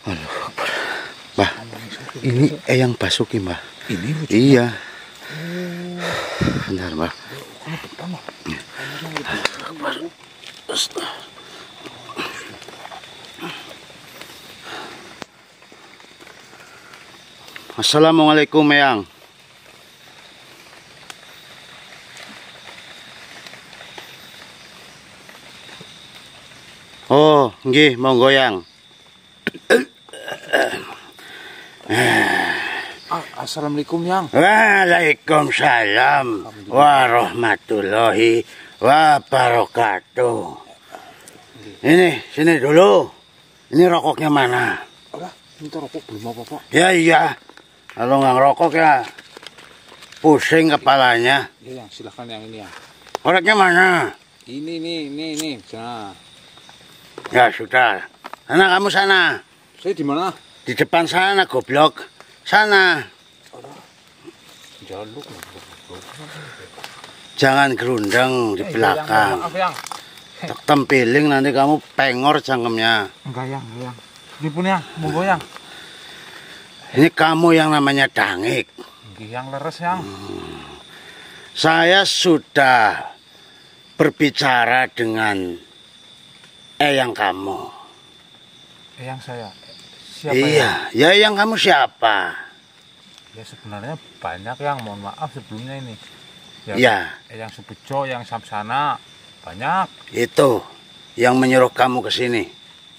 Aduh, Mbah, ini Eyang Basuki, Mbah. Ini iya. Bentar, Mbah. Assalamualaikum, Eyang. Oh, nggih, monggo, Yang. Assalamualaikum, Yang. Waalaikumsalam warahmatullahi wabarakatuh. Ini, sini dulu. Ini rokoknya mana? Alah, minta rokok belum apa, Pak? Ya iya. Kalau nggak ngerokok ya pusing kepalanya. Ya, Yang, silahkan yang ini, ya. Koreknya mana? Ini. Nah. Ya sudah. Sana kamu sana. Saya di mana? Di depan sana, goblok. Sana. Jaluk. Jangan gerundeng di belakang. Maaf, Yang. Tak tempiling nanti kamu pengor cangkemnya. Enggak, Yang. Ini pun, Yang. Monggo, Yang. Ini kamu yang namanya Dangik. Yang leres, Yang. Saya sudah berbicara dengan Eyang kamu. Yang saya. Siapa, Iya, ya Eyang kamu siapa? Ya, sebenarnya banyak, Yang. Mohon maaf sebelumnya ini. Ya. Yang Subejo, yang Samsana. Banyak. Itu yang menyuruh kamu ke sini.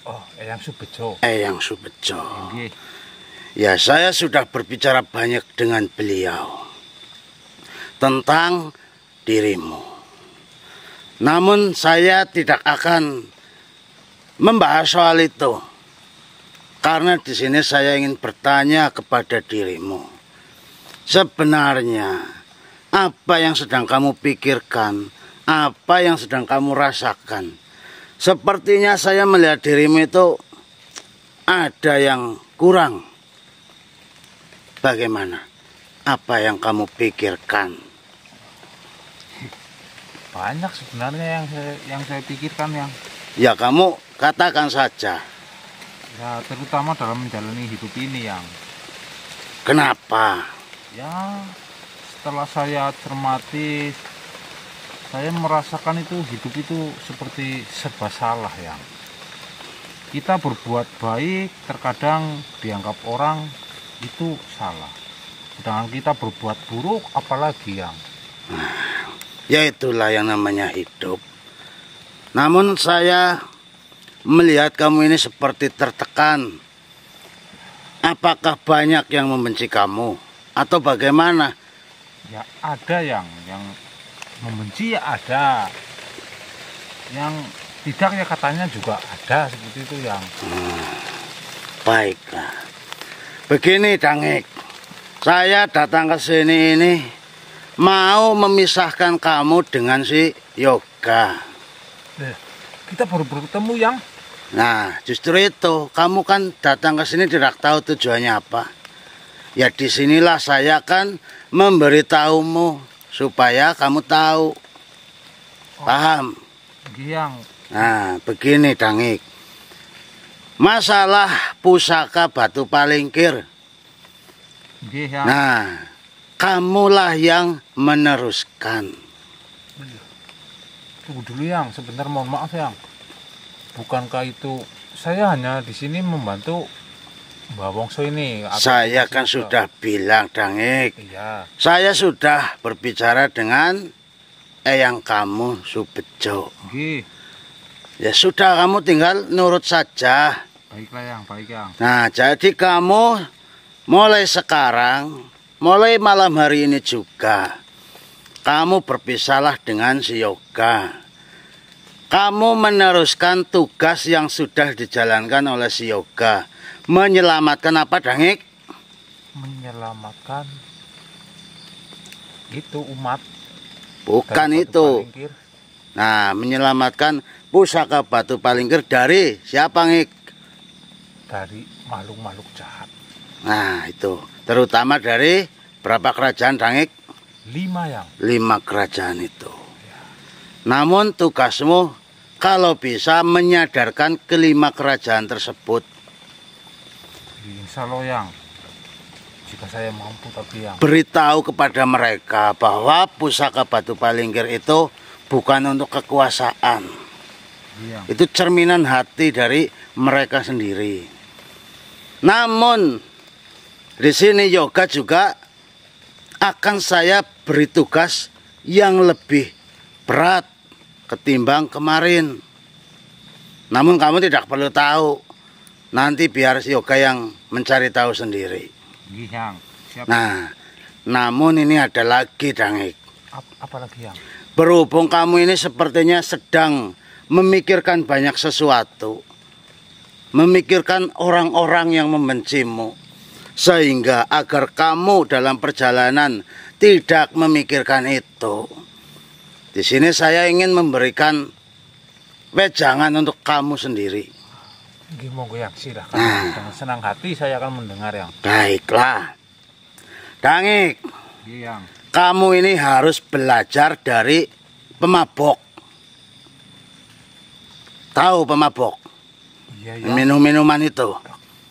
Oh, yang Subejo. Eyang Subejo. Nggih. Ya, saya sudah berbicara banyak dengan beliau tentang dirimu. Namun saya tidak akan membahas soal itu. Karena di sini saya ingin bertanya kepada dirimu. Sebenarnya apa yang sedang kamu pikirkan? Apa yang sedang kamu rasakan? Sepertinya saya melihat dirimu itu ada yang kurang. Bagaimana? Apa yang kamu pikirkan? Banyak sebenarnya yang saya pikirkan, Yang. Ya kamu katakan saja. Ya, terutama dalam menjalani hidup ini, Yang. Kenapa? Ya, setelah saya cermati, saya merasakan itu hidup itu seperti serba salah, Yang. Kita berbuat baik, terkadang dianggap orang itu salah. Sedangkan kita berbuat buruk, apalagi, Yang. Ya itulah yang namanya hidup. Namun saya melihat kamu ini seperti tertekan. Apakah banyak yang membenci kamu? Atau bagaimana? Ya, ada yang membenci, ya ada. Yang tidak, ya katanya juga ada, seperti itu, Yang. Baiklah. Begini, Dangik. Saya datang ke sini ini mau memisahkan kamu dengan si Yoga. Kita baru bertemu, Yang. Nah, justru itu. Kamu kan datang ke sini tidak tahu tujuannya apa. Ya disinilah saya kan memberitahumu supaya kamu tahu. Paham? Yang. Nah, begini, Dangik. Masalah pusaka batu palingkir. Yang. Nah, kamulah yang meneruskan. Tunggu dulu, Yang. Sebentar, mohon maaf, Yang. Bukankah itu saya hanya di sini membantu Mbak Wongso ini? Saya kan sudah bilang, Dangik. Iya. Saya sudah berbicara dengan Eyang kamu, Subejo. Nggih. Ya sudah, kamu tinggal nurut saja. Baiklah, Yang. Baik, Yang. Nah, jadi kamu mulai sekarang, mulai malam hari ini juga, kamu berpisahlah dengan si Yoga. Kamu meneruskan tugas yang sudah dijalankan oleh si Yoga. Menyelamatkan apa, Dangik? Menyelamatkan itu umat. Bukan itu. Palingkir. Nah, menyelamatkan pusaka batu palingkir dari siapa, Ngik? Dari makhluk-makhluk jahat. Nah, itu. Terutama dari berapa kerajaan, Dangik? 5, Yang. 5 kerajaan itu. Namun tugasmu kalau bisa menyadarkan ke-5 kerajaan tersebut. Insya Allah yang, jika saya mampu tapi yang. Beritahu kepada mereka bahwa pusaka Batu Palingkir itu bukan untuk kekuasaan. Yang. Itu cerminan hati dari mereka sendiri. Namun di sini yoga juga akan saya beri tugas yang lebih berat ketimbang kemarin. Namun kamu tidak perlu tahu. Nanti biar yoga yang mencari tahu sendiri. Yang. Siap. Nah, namun ini ada lagi, Dangik. Apa lagi yang? Berhubung kamu ini sepertinya sedang memikirkan banyak sesuatu. Memikirkan orang-orang yang membencimu. Sehingga agar kamu dalam perjalanan tidak memikirkan itu. Di sini saya ingin memberikan wejangan untuk kamu sendiri. Gimana yang silahkan. Dengan senang hati saya akan mendengar yang. Baiklah. Dangik. Yang. Kamu ini harus belajar dari pemabok. Tahu pemabok? Iya, ya. Minum-minuman itu.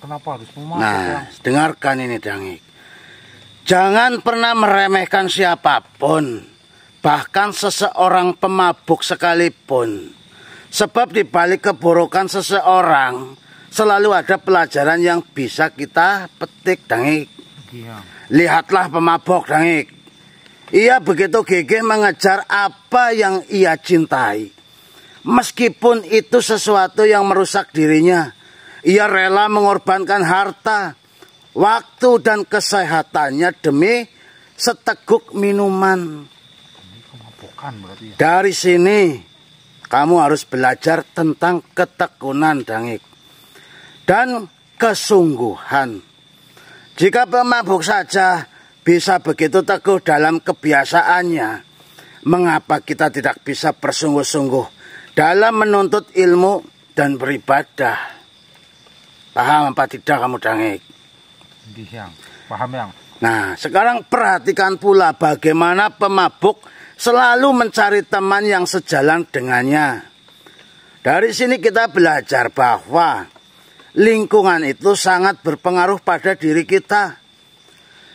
Kenapa harus pemabok? Nah, dengarkan ini, Dangik. Jangan pernah meremehkan siapapun, bahkan seseorang pemabuk sekalipun. Sebab di balik keburukan seseorang selalu ada pelajaran yang bisa kita petik, Dangik. Iya. Lihatlah pemabok, Dangik. Ia begitu gigih mengejar apa yang ia cintai. Meskipun itu sesuatu yang merusak dirinya, ia rela mengorbankan harta, waktu dan kesehatannya demi seteguk minuman. Ini kemabukan berarti ya. Dari sini kamu harus belajar tentang ketekunan, Dangik, dan kesungguhan. Jika pemabuk saja bisa begitu teguh dalam kebiasaannya, mengapa kita tidak bisa bersungguh-sungguh dalam menuntut ilmu dan beribadah? Paham apa tidak kamu, Dangik? Yang. Paham yang. Nah, sekarang perhatikan pula bagaimana pemabuk selalu mencari teman yang sejalan dengannya. Dari sini kita belajar bahwa lingkungan itu sangat berpengaruh pada diri kita.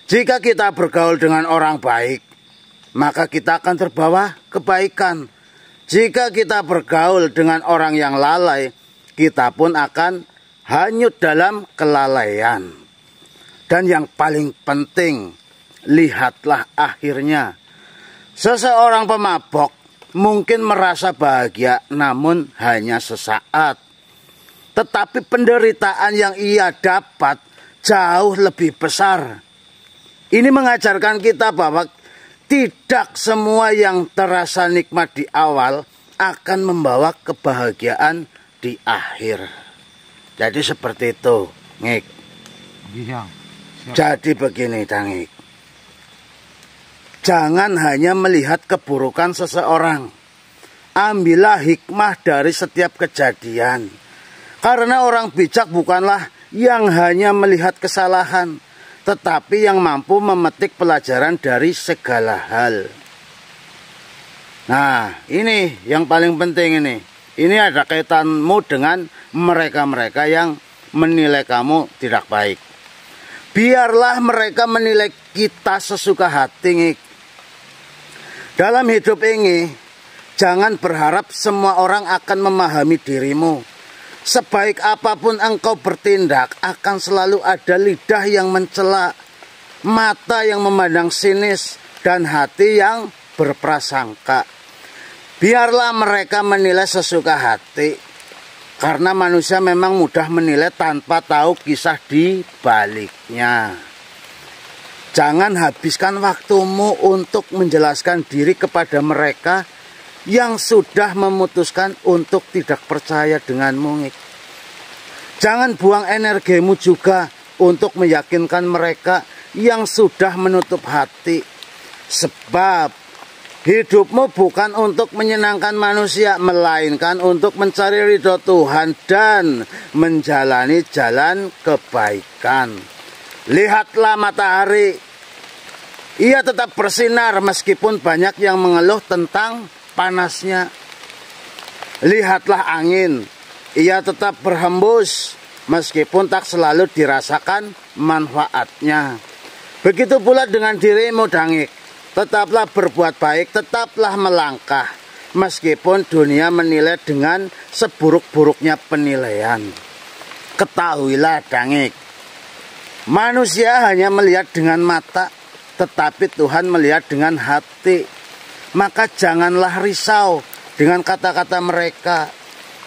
Jika kita bergaul dengan orang baik, maka kita akan terbawa kebaikan. Jika kita bergaul dengan orang yang lalai, kita pun akan hanyut dalam kelalaian. Dan yang paling penting, lihatlah akhirnya. Seseorang pemabok mungkin merasa bahagia, namun hanya sesaat. Tetapi penderitaan yang ia dapat jauh lebih besar. Ini mengajarkan kita bahwa tidak semua yang terasa nikmat di awal akan membawa kebahagiaan di akhir. Jadi seperti itu, Ngik. Yang. Jadi begini, Dangik. Jangan hanya melihat keburukan seseorang. Ambillah hikmah dari setiap kejadian. Karena orang bijak bukanlah yang hanya melihat kesalahan, tetapi yang mampu memetik pelajaran dari segala hal. Nah, ini yang paling penting ini. Ini ada kaitanmu dengan mereka-mereka yang menilai kamu tidak baik. Biarlah mereka menilai kita sesuka hati, Ngik. Dalam hidup ini, jangan berharap semua orang akan memahami dirimu. Sebaik apapun engkau bertindak, akan selalu ada lidah yang mencela, mata yang memandang sinis, dan hati yang berprasangka. Biarlah mereka menilai sesuka hati, karena manusia memang mudah menilai tanpa tahu kisah di baliknya. Jangan habiskan waktumu untuk menjelaskan diri kepada mereka yang sudah memutuskan untuk tidak percaya denganmu, Ngik. Jangan buang energimu juga untuk meyakinkan mereka yang sudah menutup hati. Sebab hidupmu bukan untuk menyenangkan manusia, melainkan untuk mencari ridho Tuhan dan menjalani jalan kebaikan. Lihatlah matahari. Ia tetap bersinar meskipun banyak yang mengeluh tentang panasnya. Lihatlah angin. Ia tetap berhembus meskipun tak selalu dirasakan manfaatnya. Begitu pula dengan dirimu, Dangik. Tetaplah berbuat baik, tetaplah melangkah, meskipun dunia menilai dengan seburuk-buruknya penilaian. Ketahuilah, Dangik, manusia hanya melihat dengan mata, tetapi Tuhan melihat dengan hati. Maka janganlah risau dengan kata-kata mereka,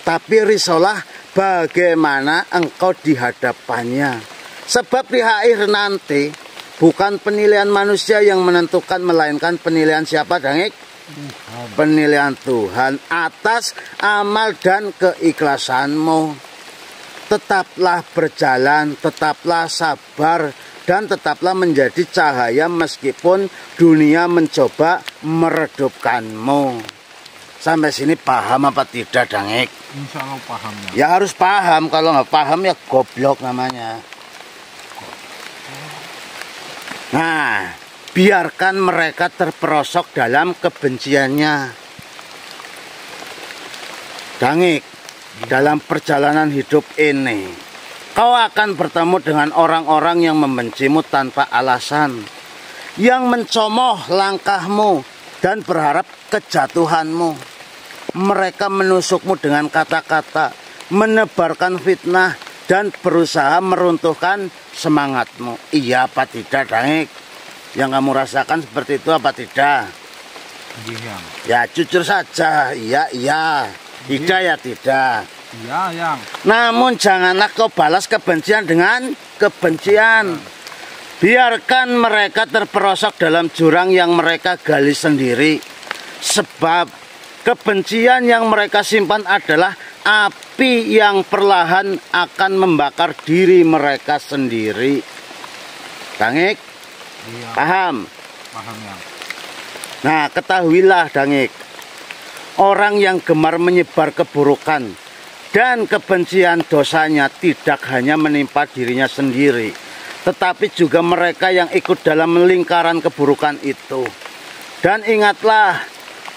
tapi risaulah bagaimana engkau di hadapannya. Sebab di akhir nanti bukan penilaian manusia yang menentukan, melainkan penilaian siapa, Dangik? Penilaian Tuhan atas amal dan keikhlasanmu. Tetaplah berjalan, tetaplah sabar, dan tetaplah menjadi cahaya meskipun dunia mencoba meredupkanmu. Sampai sini paham apa tidak, Dangik? Insya Allah paham ya. Ya harus paham, kalau nggak paham ya goblok namanya. Nah, biarkan mereka terperosok dalam kebenciannya. Dangik, dalam perjalanan hidup ini, kau akan bertemu dengan orang-orang yang membencimu tanpa alasan, yang mencomoh langkahmu dan berharap kejatuhanmu. Mereka menusukmu dengan kata-kata, menebarkan fitnah, dan berusaha meruntuhkan semangatmu. Iya apa tidak, Dangik? Yang kamu rasakan seperti itu apa tidak? Iya. Ya jujur saja, iya. Tidak ya tidak. Iya, Yang. Namun janganlah kau balas kebencian dengan kebencian. Biarkan mereka terperosok dalam jurang yang mereka gali sendiri. Sebab kebencian yang mereka simpan adalah api yang perlahan akan membakar diri mereka sendiri. Dangik? Iya. Paham? Paham, Yang. Nah, ketahuilah, Dangik, orang yang gemar menyebar keburukan dan kebencian dosanya tidak hanya menimpa dirinya sendiri, tetapi juga mereka yang ikut dalam lingkaran keburukan itu. Dan ingatlah,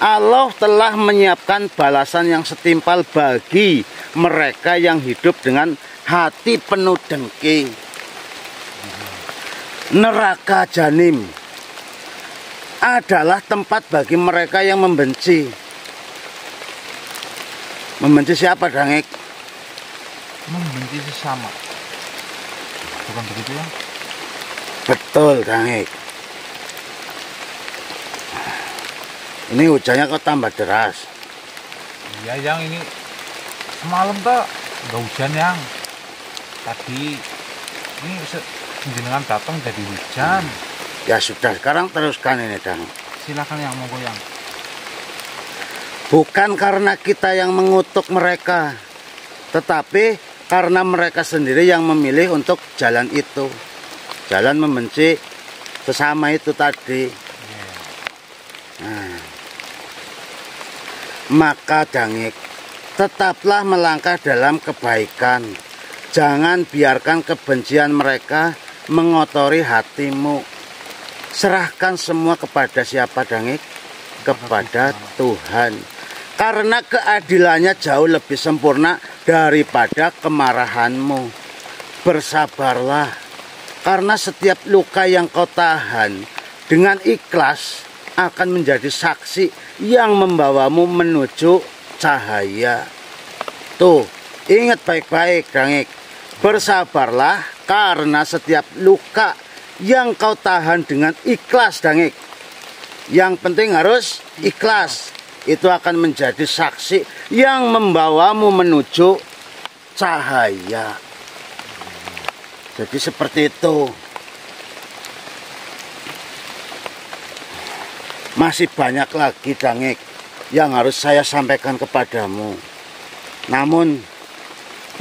Allah telah menyiapkan balasan yang setimpal bagi mereka yang hidup dengan hati penuh dengki. Neraka Janim adalah tempat bagi mereka yang membenci. Membenci siapa, Dangik? Membenci sesama. Bukan begitu ya? Betul, Dangik. Ini hujannya kok tambah deras. Iya, Yang, ini semalam tuh nggak hujan, Yang. Tadi ini jenengan datang jadi hujan. Ya sudah, sekarang teruskan ini, Dang. Silakan, Yang, monggo, Yang. Bukan karena kita yang mengutuk mereka, tetapi karena mereka sendiri yang memilih untuk jalan itu. Jalan membenci sesama itu tadi. Nah, maka Dangik, tetaplah melangkah dalam kebaikan. Jangan biarkan kebencian mereka mengotori hatimu. Serahkan semua kepada siapa, Dangik? Kepada Tuhan. Karena keadilannya jauh lebih sempurna daripada kemarahanmu. Bersabarlah, karena setiap luka yang kau tahan dengan ikhlas akan menjadi saksi yang membawamu menuju cahaya. Tuh, ingat baik-baik, Dangik. Bersabarlah, karena setiap luka yang kau tahan dengan ikhlas, Dangik. Yang penting harus ikhlas. Itu akan menjadi saksi yang membawamu menuju cahaya. Jadi seperti itu. Masih banyak lagi, Dangik, yang harus saya sampaikan kepadamu. Namun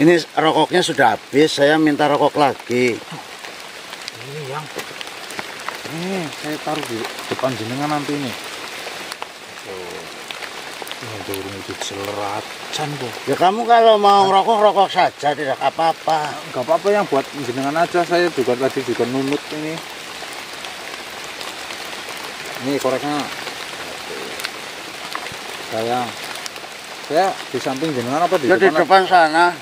ini rokoknya sudah habis, saya minta rokok lagi. Ini, Yang. Ini saya taruh di depan jenengan nanti ini. Ini itu seleracan, kok. Ya kamu kalau mau rokok saja, tidak apa-apa. Enggak apa-apa, Yang, buat jenengan aja. Saya juga tadi juga nunut ini. Ini koreknya. Saya di samping jenengan apa di Ya, depan? di depan sana.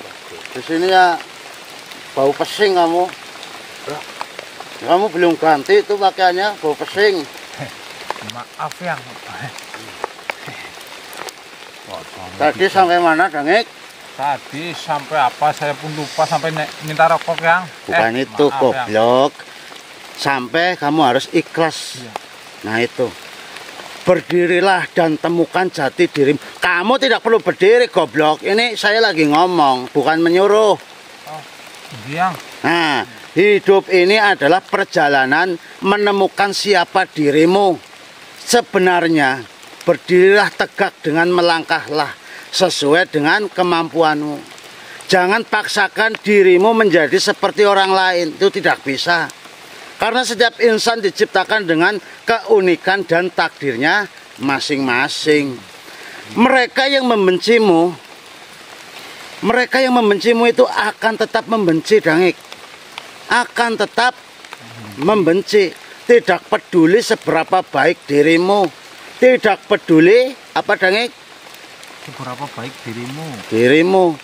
Di sini ya bau pesing kamu. Kamu belum ganti itu pakaiannya, bau pesing. Maaf yang. Tadi sampai mana, Dangik? Tadi sampai apa saya pun lupa, sampai minta rokok yang. Bukan itu, goblok. Sampai kamu harus ikhlas. Iya. Nah itu. Berdirilah dan temukan jati dirimu. Kamu tidak perlu berdiri, goblok. Ini saya lagi ngomong, bukan menyuruh. Oh, yang. Nah, hidup ini adalah perjalanan menemukan siapa dirimu. Sebenarnya, berdirilah tegak dengan melangkahlah sesuai dengan kemampuanmu. Jangan paksakan dirimu menjadi seperti orang lain. Itu tidak bisa. Karena setiap insan diciptakan dengan keunikan dan takdirnya masing-masing. Mereka yang membencimu itu akan tetap membenci, Dangik. Akan tetap membenci. Tidak peduli seberapa baik dirimu. Tidak peduli, apa Dangik? Seberapa baik dirimu. Dirimu.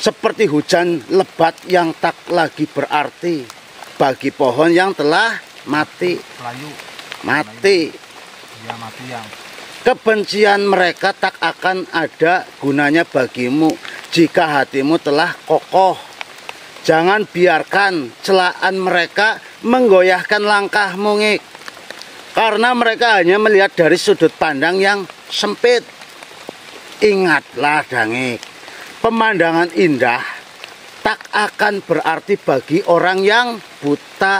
Seperti hujan lebat yang tak lagi berarti. Bagi pohon yang telah mati. Layu. Mati. Ya, mati yang. Kebencian mereka tak akan ada gunanya bagimu jika hatimu telah kokoh. Jangan biarkan celaan mereka menggoyahkan langkahmu, Ngik. Karena mereka hanya melihat dari sudut pandang yang sempit. Ingatlah, Dangik, pemandangan indah tak akan berarti bagi orang yang buta.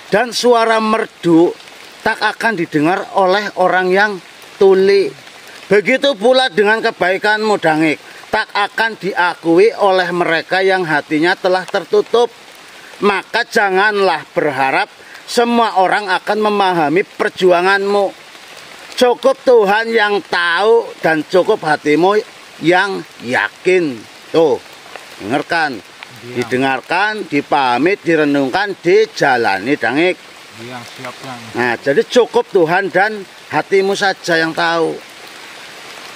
Dan suara merdu tak akan didengar oleh orang yang tuli. Begitu pula dengan kebaikanmu, Dangik, tak akan diakui oleh mereka yang hatinya telah tertutup. Maka janganlah berharap semua orang akan memahami perjuanganmu. Cukup Tuhan yang tahu dan cukup hatimu yang yakin. Tuh, dengarkan, didengarkan, dipahami, direnungkan, dijalani, Dangik. Yang siap yang. Nah, jadi cukup Tuhan dan hatimu saja yang tahu.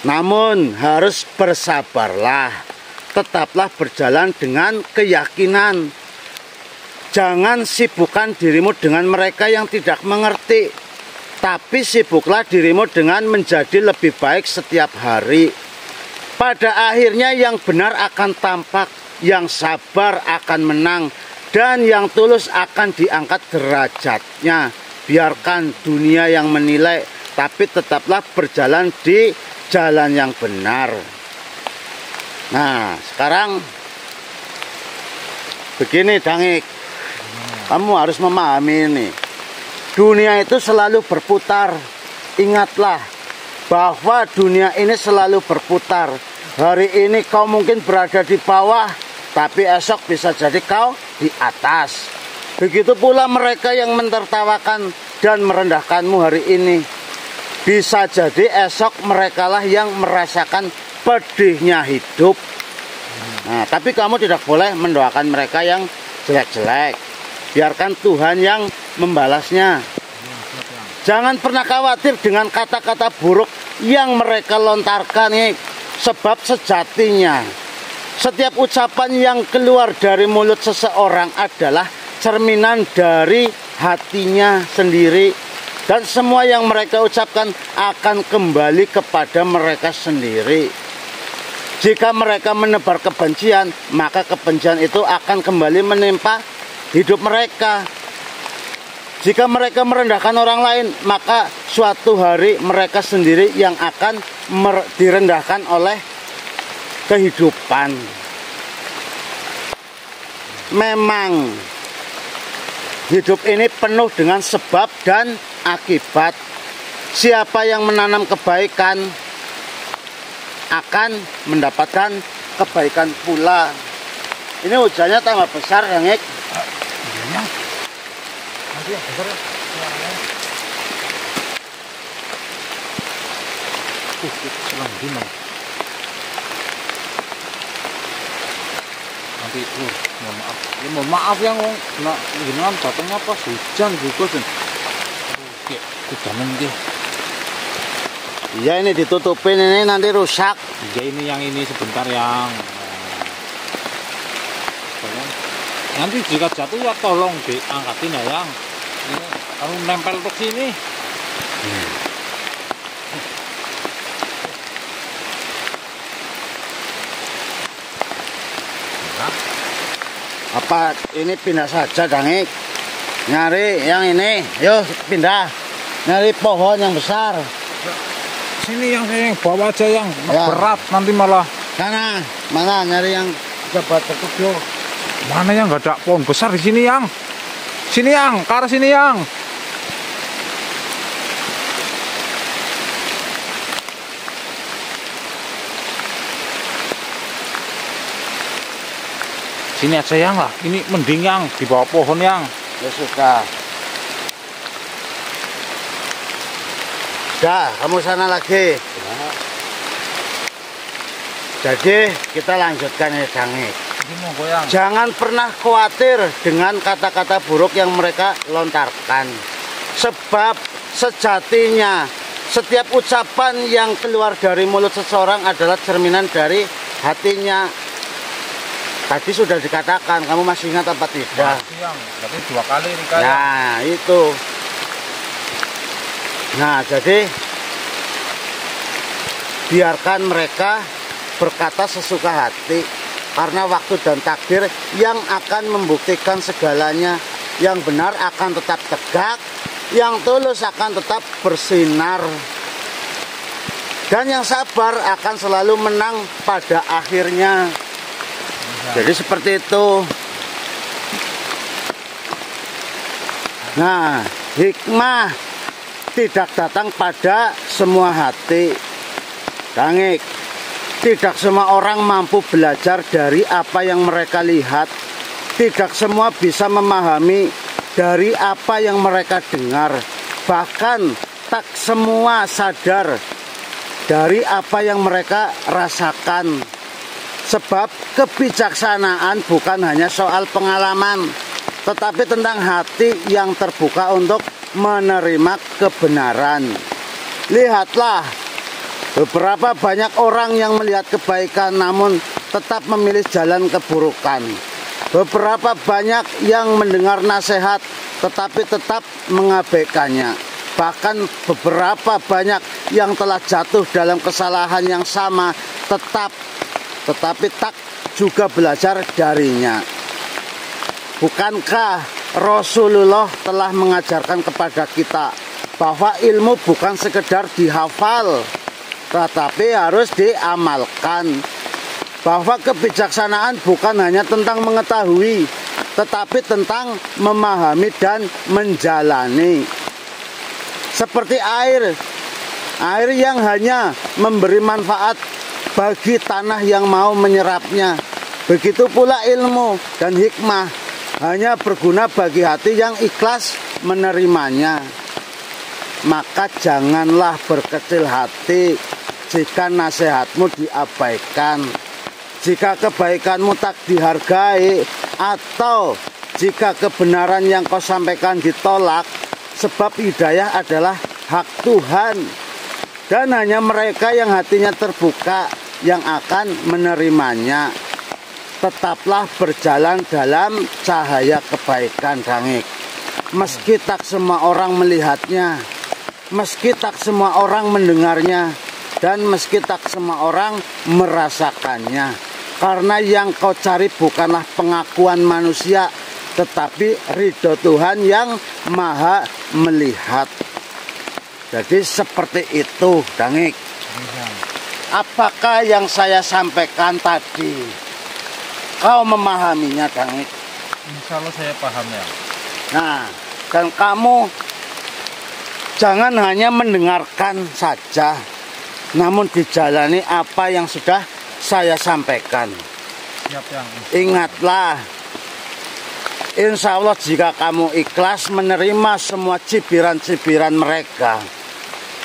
Namun harus bersabarlah. Tetaplah berjalan dengan keyakinan. Jangan sibukkan dirimu dengan mereka yang tidak mengerti. Tapi sibuklah dirimu dengan menjadi lebih baik setiap hari. Pada akhirnya yang benar akan tampak, yang sabar akan menang, dan yang tulus akan diangkat derajatnya. Biarkan dunia yang menilai, tapi tetaplah berjalan di jalan yang benar. Nah, sekarang begini, Dangik. Kamu harus memahami ini. Dunia itu selalu berputar. Ingatlah bahwa dunia ini selalu berputar. Hari ini kau mungkin berada di bawah, tapi esok bisa jadi kau di atas. Begitu pula mereka yang mentertawakan dan merendahkanmu hari ini. Bisa jadi esok merekalah yang merasakan pedihnya hidup. Nah, tapi kamu tidak boleh mendoakan mereka yang jelek-jelek. Biarkan Tuhan yang membalasnya. Jangan pernah khawatir dengan kata-kata buruk yang mereka lontarkan, sebab sejatinya setiap ucapan yang keluar dari mulut seseorang adalah cerminan dari hatinya sendiri, dan semua yang mereka ucapkan akan kembali kepada mereka sendiri. Jika mereka menebar kebencian, maka kebencian itu akan kembali menimpa hidup mereka. Jika mereka merendahkan orang lain, maka suatu hari mereka sendiri yang akan direndahkan oleh kehidupan. Memang hidup ini penuh dengan sebab dan akibat. Siapa yang menanam kebaikan akan mendapatkan kebaikan pula. Ini hujannya tambah besar, Dangik. Nanti yang besar suaranya. Selang dimana? Nanti mohon maaf. Ya, mohon maaf yang kena gimana datangnya pas hujan juga sih. Oke, hujanan deh. Iya, ini ditutupin, ini nanti rusak. Ya ini yang ini sebentar yang. Nanti jika jatuh ya tolong diangkatin ya yang. Ini kalau nempel ke sini. Apa ini pindah saja, Dangik? Nyari yang ini, yuk pindah. Nyari pohon yang besar. Sini yang saya bawa aja yang Ya. berat nanti malah. Sana, mana nyari yang cepat tekuk yuk. Mana yang nggak ada pohon besar di sini yang? Sini yang, ke arah sini yang. Sini aja yang lah. Ini mending yang di bawah pohon yang. Ya sudah. Dah, kamu sana lagi. Jadi kita lanjutkan ya, Dangik. Ini mau goyang. Jangan pernah khawatir dengan kata-kata buruk yang mereka lontarkan. Sebab sejatinya setiap ucapan yang keluar dari mulut seseorang adalah cerminan dari hatinya. Tadi sudah dikatakan, kamu masih ingat apa tidak? Masih yang, berarti 2 kali nih kayak. Nah, itu. Nah, jadi biarkan mereka berkata sesuka hati, karena waktu dan takdir yang akan membuktikan segalanya. Yang benar akan tetap tegak, yang tulus akan tetap bersinar, dan yang sabar akan selalu menang pada akhirnya. Jadi seperti itu. Nah, hikmah tidak datang pada semua hati, Dangik. Tidak semua orang mampu belajar dari apa yang mereka lihat. Tidak semua bisa memahami dari apa yang mereka dengar. Bahkan tak semua sadar dari apa yang mereka rasakan. Sebab kebijaksanaan bukan hanya soal pengalaman, tetapi tentang hati yang terbuka untuk menerima kebenaran. Lihatlah, beberapa banyak orang yang melihat kebaikan namun tetap memilih jalan keburukan. Beberapa banyak yang mendengar nasihat tetapi tetap mengabaikannya. Bahkan beberapa banyak yang telah jatuh dalam kesalahan yang sama tetapi tak juga belajar darinya. Bukankah Rasulullah telah mengajarkan kepada kita bahwa ilmu bukan sekedar dihafal, tetapi harus diamalkan. Bahwa kebijaksanaan bukan hanya tentang mengetahui, tetapi tentang memahami dan menjalani. Seperti air yang hanya memberi manfaat bagi tanah yang mau menyerapnya. Begitu pula ilmu dan hikmah hanya berguna bagi hati yang ikhlas menerimanya. Maka janganlah berkecil hati jika nasihatmu diabaikan, jika kebaikanmu tak dihargai, atau jika kebenaran yang kau sampaikan ditolak. Sebab hidayah adalah hak Tuhan, dan hanya mereka yang hatinya terbuka yang akan menerimanya. Tetaplah berjalan dalam cahaya kebaikan, Dangik. Meski tak semua orang melihatnya, meski tak semua orang mendengarnya, dan meski tak semua orang merasakannya. Karena yang kau cari bukanlah pengakuan manusia, tetapi ridho Tuhan yang maha melihat. Jadi seperti itu, Dangik. Apakah yang saya sampaikan tadi kau memahaminya, Dangik? Insya Allah saya paham ya. Nah, dan kamu jangan hanya mendengarkan saja, namun dijalani apa yang sudah saya sampaikan. Siap yang. Ingatlah, insya Allah jika kamu ikhlas menerima semua cibiran-cibiran mereka,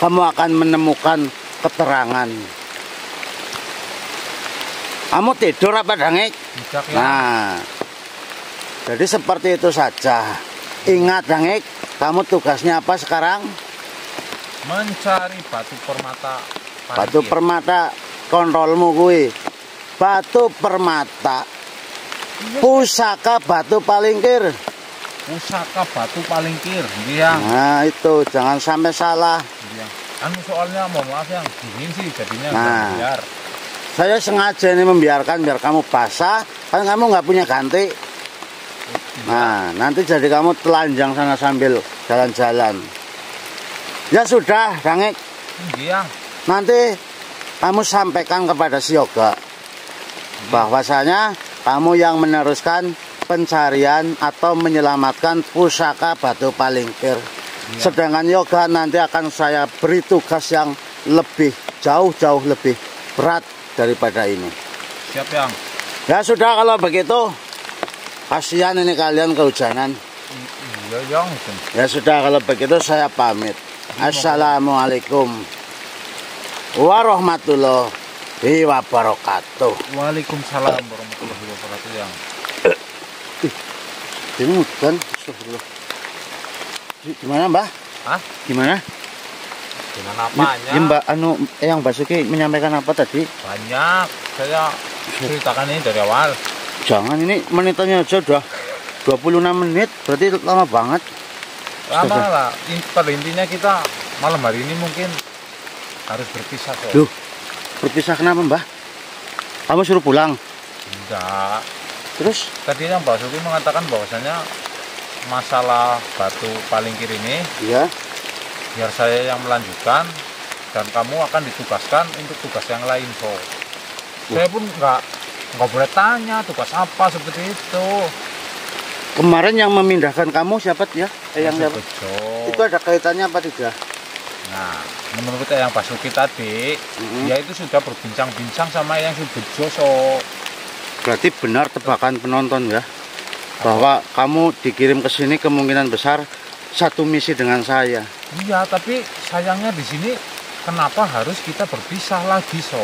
kamu akan menemukan keterangan. Kamu tidur apa, Dangik? Bijak ya. Nah, jadi seperti itu saja. Ingat, Dangik, kamu tugasnya apa sekarang? Mencari batu permata. Batu permata, kontrolmu kuwi. Batu permata. Pusaka Batu Palingkir. Pusaka Batu Palingkir, Yang. Nah, itu jangan sampai salah. Yang. Anu soalnya mohon maaf yang dingin sih jadinya Nah. biar. Saya sengaja ini membiarkan biar kamu basah, kan kamu nggak punya ganti. Nah, nanti jadi kamu telanjang sana sambil jalan-jalan. Ya sudah, Dangik. Yang. Nanti kamu sampaikan kepada si Yoga bahwasanya kamu yang meneruskan pencarian atau menyelamatkan pusaka Batu Palingkir. Sedangkan Yoga nanti akan saya beri tugas yang lebih jauh lebih berat daripada ini. Siap, Yang. Ya sudah, kalau begitu kasihan ini kalian kehujanan. Iya, Yang. Ya sudah, kalau begitu saya pamit. Assalamualaikum warahmatullahi wabarakatuh. Waalaikumsalam warahmatullahi wabarakatuh, Yang. Ini hujan. Astagfirullah. Gimana, Mbah? Hah? Gimana? Gimana apanya? Ya, Mbak yang Basuki menyampaikan apa tadi? Banyak. Saya ceritakan ini dari awal. Jangan, ini menitannya aja udah 26 menit, berarti lama banget. Lama lah. Pada intinya kita malam hari ini mungkin harus berpisah kok. Duh, berpisah kenapa, Mbah? Kamu suruh pulang? Enggak. Terus? Tadi yang Mbak Suki mengatakan bahwasanya masalah Batu Palingkir ini Iya. biar saya yang melanjutkan dan kamu akan ditugaskan untuk tugas yang lain, so. Saya pun nggak boleh tanya tugas apa seperti itu. Kemarin yang memindahkan kamu siapa ya? Yang siapa? Bejo. Itu ada kaitannya apa tidak? Nah, menurut yang Basuki tadi, dia itu sudah berbincang-bincang sama yang Subejo, so. Berarti benar tebakan penonton ya, bahwa kamu dikirim ke sini kemungkinan besar satu misi dengan saya. Iya, tapi sayangnya di sini kenapa harus kita berpisah lagi, so?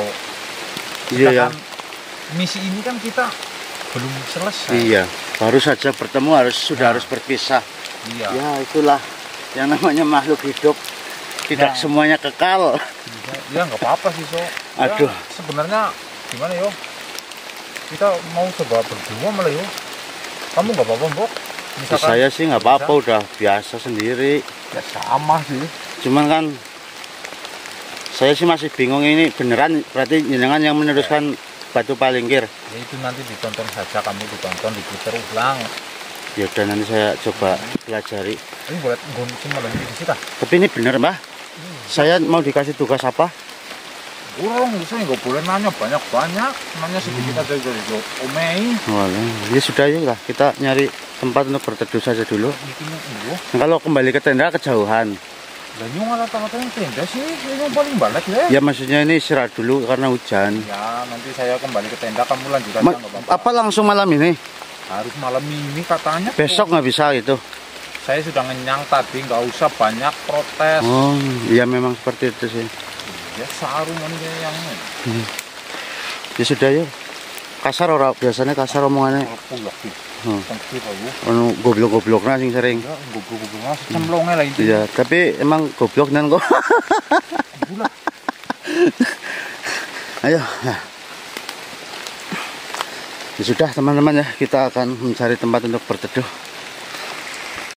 Iya ya. Misi ini kan kita belum selesai. Iya, baru saja bertemu sudah harus berpisah. Iya. Ya itulah yang namanya makhluk hidup, tidak semuanya kekal. Ya nggak apa-apa sih, so. Aduh. Ya, sebenarnya gimana yo? Kita mau coba berdua malah yo. Kamu nggak apa-apa, Mbok? Misalkan Saya sih nggak apa-apa, udah biasa sendiri. Ya sama sih. Cuman kan saya sih masih bingung, ini beneran berarti jenengan yang meneruskan Batu Palingkir? Ya itu nanti ditonton saja, kamu ditonton, diputar ulang. Ya udah, nanti saya coba pelajari. Ini boleh ngomong malam ini sih, Tapi ini bener, Mbah? Saya mau dikasih tugas apa? Orang saya nggak boleh nanya banyak-banyak, nanya sedikit aja dari Omei. Ya sudah, ya lah, kita nyari tempat untuk berteduh saja dulu. Nah, kalau kembali ke tenda kejauhan. Dan nyung rata-rata yang tenda sih, ini yang paling balik ya. Ya maksudnya ini istirahat dulu karena hujan. Ya nanti saya kembali ke tenda, kamu lanjut aja nggak apa-apa. Apa langsung malam ini? Harus malam ini katanya. Besok nggak bisa gitu? Saya sudah ngenyang tadi, nggak usah banyak protes. Oh, iya memang seperti itu sih. Ya sarung ini yang. Ya sudah ya. Kasar orang biasanya kasar omongannya. Anu goblok-gobloknya sing sering. Ya, goblok-gobloknya cemplongnya lah itu. Iya, tapi emang goblok nan kok. Ayo. Nah. Ya sudah teman-teman ya, kita akan mencari tempat untuk berteduh.